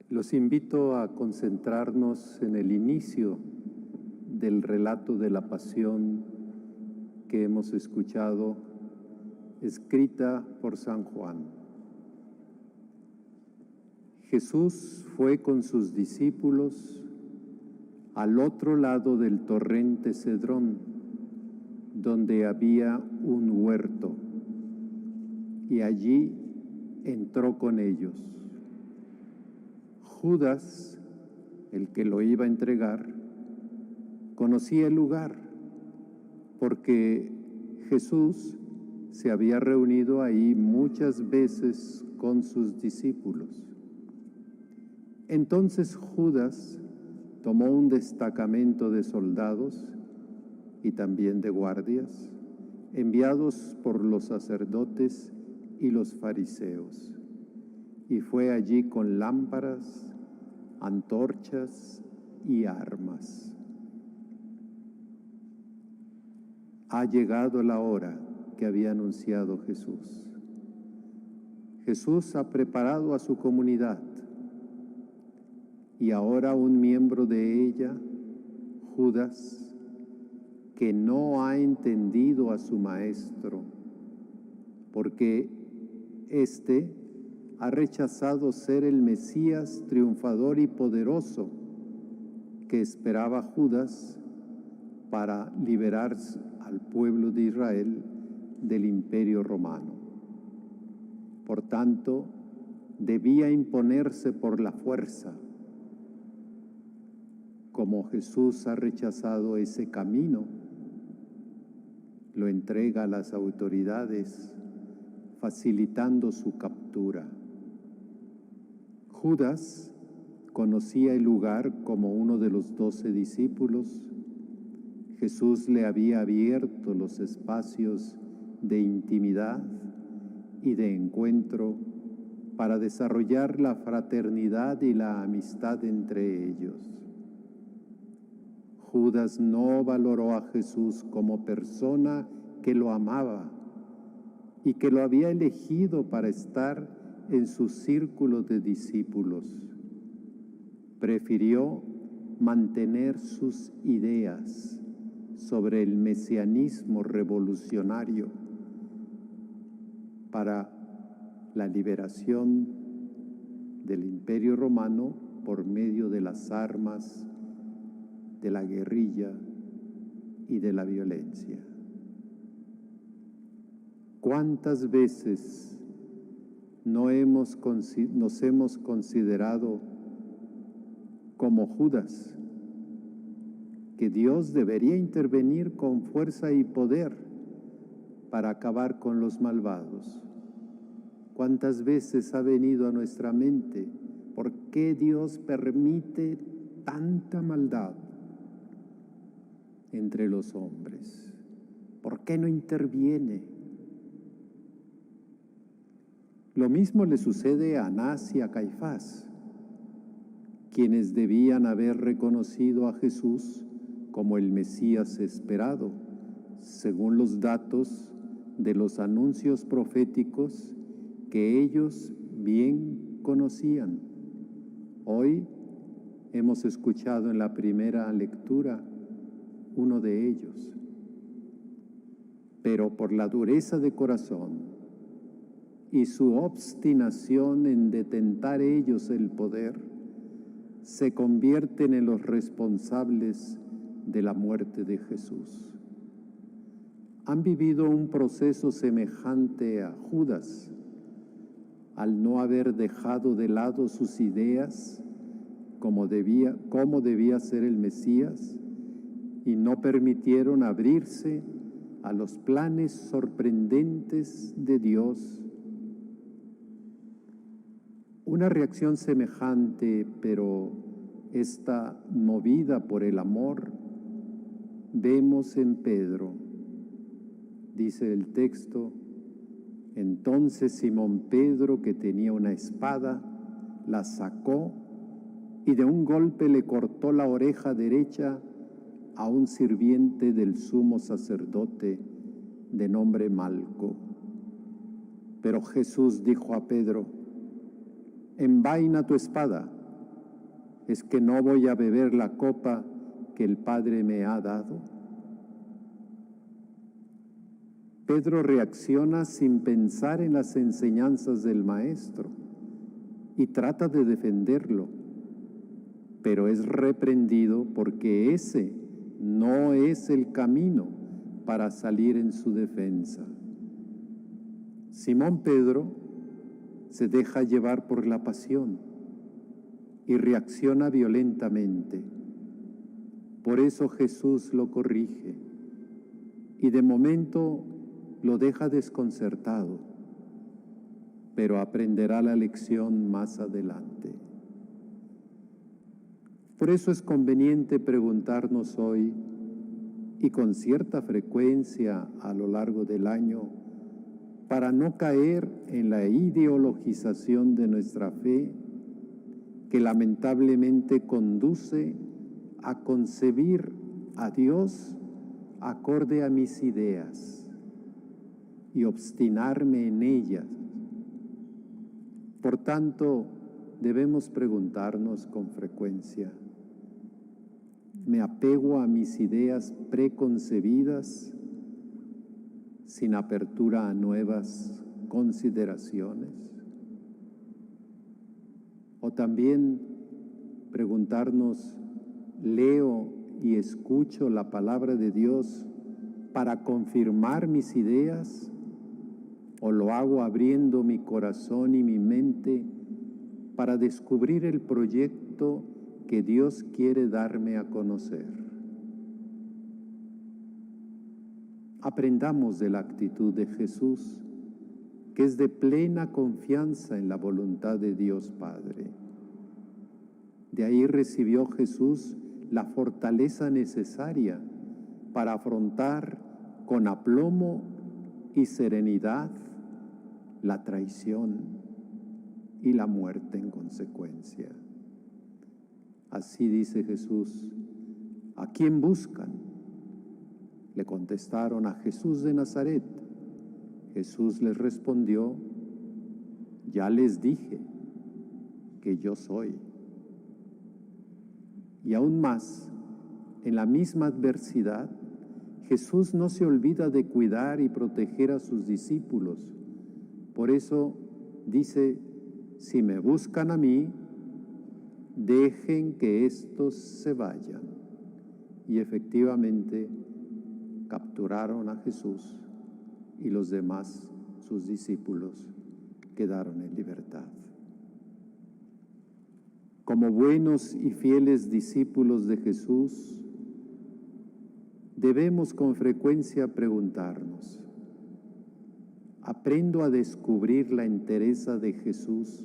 Los invito a concentrarnos en el inicio del relato de la pasión que hemos escuchado, escrita por San Juan. Jesús fue con sus discípulos al otro lado del torrente Cedrón, donde había un huerto, y allí entró con ellos. Judas, el que lo iba a entregar, conocía el lugar, porque Jesús se había reunido ahí muchas veces con sus discípulos. Entonces Judas tomó un destacamento de soldados y también de guardias, enviados por los sacerdotes y los fariseos, y fue allí con lámparas, antorchas y armas. Ha llegado la hora que había anunciado Jesús. Jesús ha preparado a su comunidad y ahora un miembro de ella, Judas, que no ha entendido a su maestro, porque éste ha rechazado ser el Mesías triunfador y poderoso que esperaba Judas para liberar al pueblo de Israel del Imperio Romano. Por tanto, debía imponerse por la fuerza. Como Jesús ha rechazado ese camino, lo entrega a las autoridades, facilitando su captura. Judas conocía el lugar como uno de los 12 discípulos. Jesús le había abierto los espacios de intimidad y de encuentro para desarrollar la fraternidad y la amistad entre ellos. Judas no valoró a Jesús como persona que lo amaba y que lo había elegido para estar en su círculo de discípulos. Prefirió mantener sus ideas sobre el mesianismo revolucionario para la liberación del Imperio Romano por medio de las armas, de la guerrilla y de la violencia. ¿Cuántas veces nos hemos considerado como Judas, que Dios debería intervenir con fuerza y poder para acabar con los malvados? ¿Cuántas veces ha venido a nuestra mente, por qué Dios permite tanta maldad entre los hombres? ¿Por qué no interviene? Lo mismo le sucede a Anás y a Caifás, quienes debían haber reconocido a Jesús como el Mesías esperado, según los datos de los anuncios proféticos que ellos bien conocían. Hoy hemos escuchado en la primera lectura uno de ellos, pero por la dureza de corazón y su obstinación en detentar ellos el poder, se convierten en los responsables de la muerte de Jesús. Han vivido un proceso semejante a Judas, al no haber dejado de lado sus ideas, cómo debía ser el Mesías, y no permitieron abrirse a los planes sorprendentes de Dios. Una reacción semejante, pero esta movida por el amor, vemos en Pedro. Dice el texto: entonces Simón Pedro, que tenía una espada, la sacó y de un golpe le cortó la oreja derecha a un sirviente del sumo sacerdote de nombre Malco. Pero Jesús dijo a Pedro: envaina tu espada, ¿Es que no voy a beber la copa que el Padre me ha dado? Pedro reacciona sin pensar en las enseñanzas del Maestro y trata de defenderlo, pero es reprendido porque ese no es el camino para salir en su defensa. Simón Pedro se deja llevar por la pasión y reacciona violentamente. Por eso Jesús lo corrige y de momento lo deja desconcertado, pero aprenderá la lección más adelante. Por eso es conveniente preguntarnos hoy, y con cierta frecuencia a lo largo del año, para no caer en la ideologización de nuestra fe, que lamentablemente conduce a concebir a Dios acorde a mis ideas y obstinarme en ellas. Por tanto, debemos preguntarnos con frecuencia: ¿me apego a mis ideas preconcebidas sin apertura a nuevas consideraciones? O también preguntarnos: ¿leo y escucho la palabra de Dios para confirmar mis ideas? ¿O lo hago abriendo mi corazón y mi mente para descubrir el proyecto que Dios quiere darme a conocer? Aprendamos de la actitud de Jesús, que es de plena confianza en la voluntad de Dios Padre. De ahí recibió Jesús la fortaleza necesaria para afrontar con aplomo y serenidad la traición y la muerte en consecuencia. Así dice Jesús: ¿a quién buscan? Le contestaron: a Jesús de Nazaret. Jesús les respondió: ya les dije que yo soy. Y aún más, en la misma adversidad, Jesús no se olvida de cuidar y proteger a sus discípulos. Por eso dice: si me buscan a mí, dejen que estos se vayan. Y efectivamente capturaron a Jesús y los demás, sus discípulos, quedaron en libertad. Como buenos y fieles discípulos de Jesús, debemos con frecuencia preguntarnos: ¿aprendo a descubrir la entereza de Jesús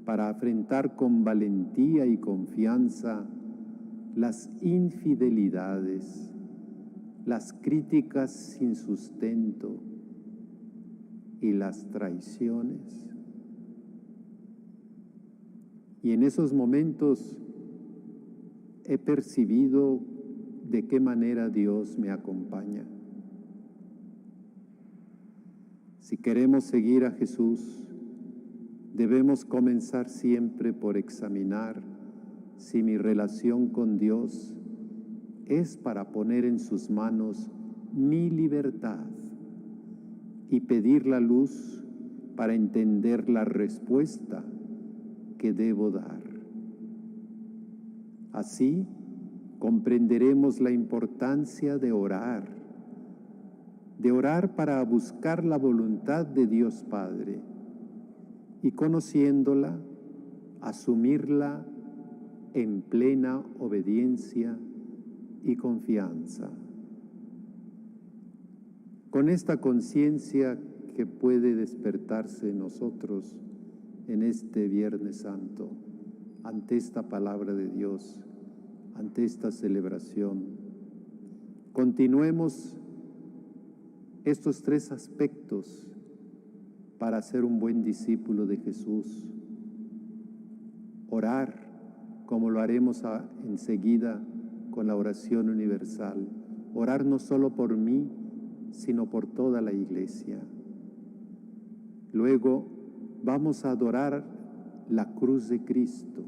para afrontar con valentía y confianza las infidelidades, las críticas sin sustento y las traiciones? Y en esos momentos he percibido de qué manera Dios me acompaña. Si queremos seguir a Jesús, debemos comenzar siempre por examinar si mi relación con Dios es para poner en sus manos mi libertad y pedir la luz para entender la respuesta que debo dar. Así comprenderemos la importancia de orar para buscar la voluntad de Dios Padre y, conociéndola, asumirla en plena obediencia y confianza. Con esta conciencia que puede despertarse en nosotros en este Viernes Santo, ante esta palabra de Dios, ante esta celebración, continuemos estos tres aspectos para ser un buen discípulo de Jesús. Orar, como lo haremos enseguida con la oración universal. Orar no solo por mí, sino por toda la Iglesia. Luego vamos a adorar la cruz de Cristo,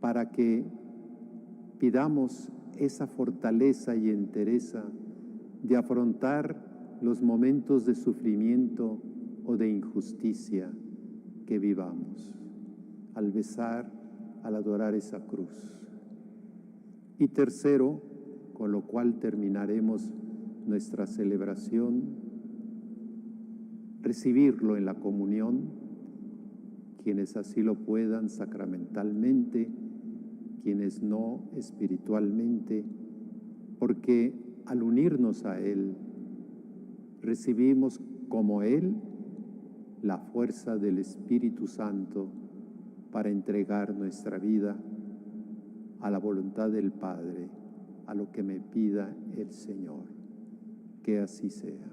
para que pidamos esa fortaleza y entereza de afrontar los momentos de sufrimiento o de injusticia que vivamos al besar, al adorar esa cruz. Y tercero, con lo cual terminaremos nuestra celebración, recibirlo en la comunión, quienes así lo puedan sacramentalmente, quienes no espiritualmente, porque al unirnos a Él, recibimos como Él la fuerza del Espíritu Santo para entregar nuestra vida a la voluntad del Padre, a lo que me pida el Señor. Que así sea.